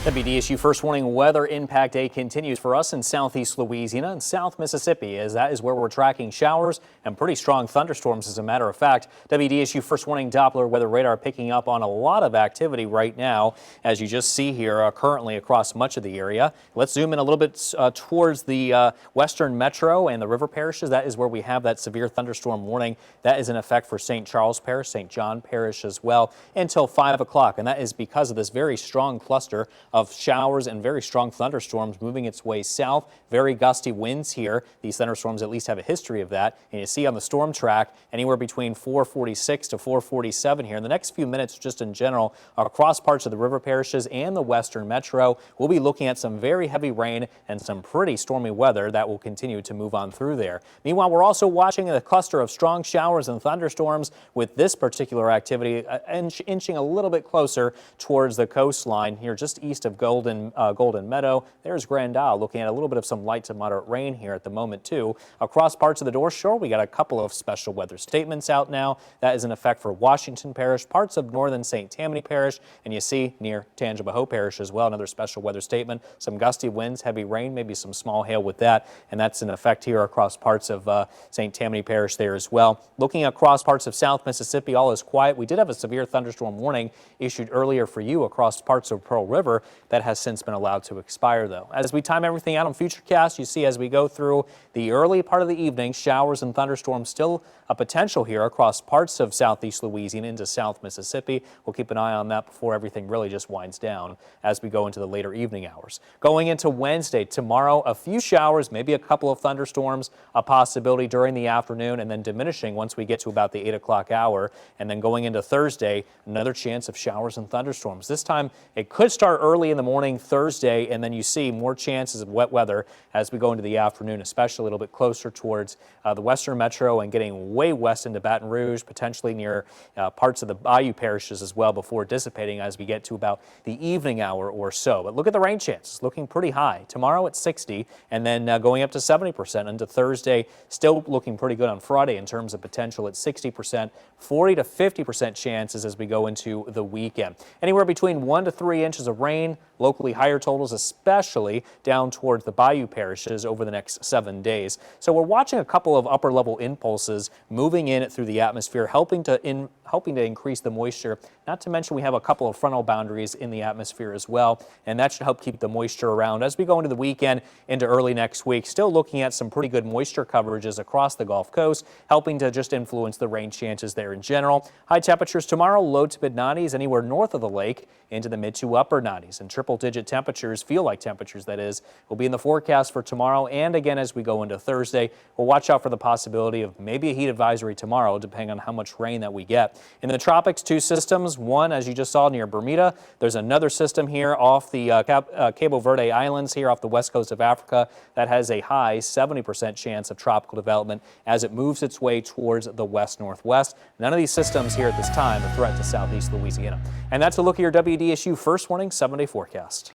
WDSU First Warning weather impact day continues for us in southeast Louisiana and South Mississippi, as that is where we're tracking showers and pretty strong thunderstorms. As a matter of fact, WDSU First Warning Doppler weather radar picking up on a lot of activity right now, as you just see here currently across much of the area. Let's zoom in a little bit towards the western metro and the river parishes. That is where we have that severe thunderstorm warning. That is in effect for St. Charles Parish, St. John Parish as well until 5 o'clock. And that is because of this very strong cluster of showers and very strong thunderstorms moving its way south. Very gusty winds here. These thunderstorms at least have a history of that. And you see on the storm track anywhere between 446 to 447 here. In the next few minutes, just in general, across parts of the river parishes and the western metro, we'll be looking at some very heavy rain and some pretty stormy weather that will continue to move on through there. Meanwhile, we're also watching a cluster of strong showers and thunderstorms with this particular activity inching a little bit closer towards the coastline here just east of Golden Meadow. There's Grand Isle, looking at a little bit of some light to moderate rain here at the moment too. Across parts of the North Shore, we got a couple of special weather statements out now. That is in effect for Washington Parish, parts of northern St. Tammany Parish, and you see near Tangipahoa Parish as well, another special weather statement. Some gusty winds, heavy rain, maybe some small hail with that, and that's in effect here across parts of St. Tammany Parish there as well. Looking across parts of South Mississippi, all is quiet. We did have a severe thunderstorm warning issued earlier for you across parts of Pearl River. That has since been allowed to expire, though. As we time everything out on Futurecast, you see as we go through the early part of the evening, showers and thunderstorms still a potential here across parts of southeast Louisiana into South Mississippi. We'll keep an eye on that before everything really just winds down as we go into the later evening hours. Going into Wednesday, tomorrow, a few showers, maybe a couple of thunderstorms, a possibility during the afternoon, and then diminishing once we get to about the 8 o'clock hour. And then going into Thursday, another chance of showers and thunderstorms. This time, it could start early in the morning Thursday, and then you see more chances of wet weather as we go into the afternoon, especially a little bit closer towards the western metro and getting way west into Baton Rouge, potentially near parts of the bayou parishes as well before dissipating as we get to about the evening hour or so. But look at the rain chances, looking pretty high. Tomorrow at 60 and then going up to 70% into Thursday, still looking pretty good on Friday in terms of potential at 60%, 40 to 50% chances as we go into the weekend. Anywhere between 1 to 3 inches of rain, locally higher totals, especially down towards the bayou parishes over the next 7 days. So we're watching a couple of upper level impulses moving in through the atmosphere, helping to increase the moisture. Not to mention we have a couple of frontal boundaries in the atmosphere as well, and that should help keep the moisture around as we go into the weekend into early next week. Still looking at some pretty good moisture coverages across the Gulf Coast, helping to just influence the rain chances there in general. High temperatures tomorrow, low to mid 90s, anywhere north of the lake into the mid to upper 90s. And triple-digit temperatures, feel-like temperatures that is, will be in the forecast for tomorrow and again as we go into Thursday. We'll watch out for the possibility of maybe a heat advisory tomorrow, depending on how much rain that we get. In the tropics, two systems. One, as you just saw, near Bermuda. There's another system here off the Cabo Verde Islands here off the west coast of Africa that has a high 70% chance of tropical development as it moves its way towards the west-northwest. None of these systems here at this time a threat to southeast Louisiana. And that's a look at your WDSU First Warning 7-day forecast.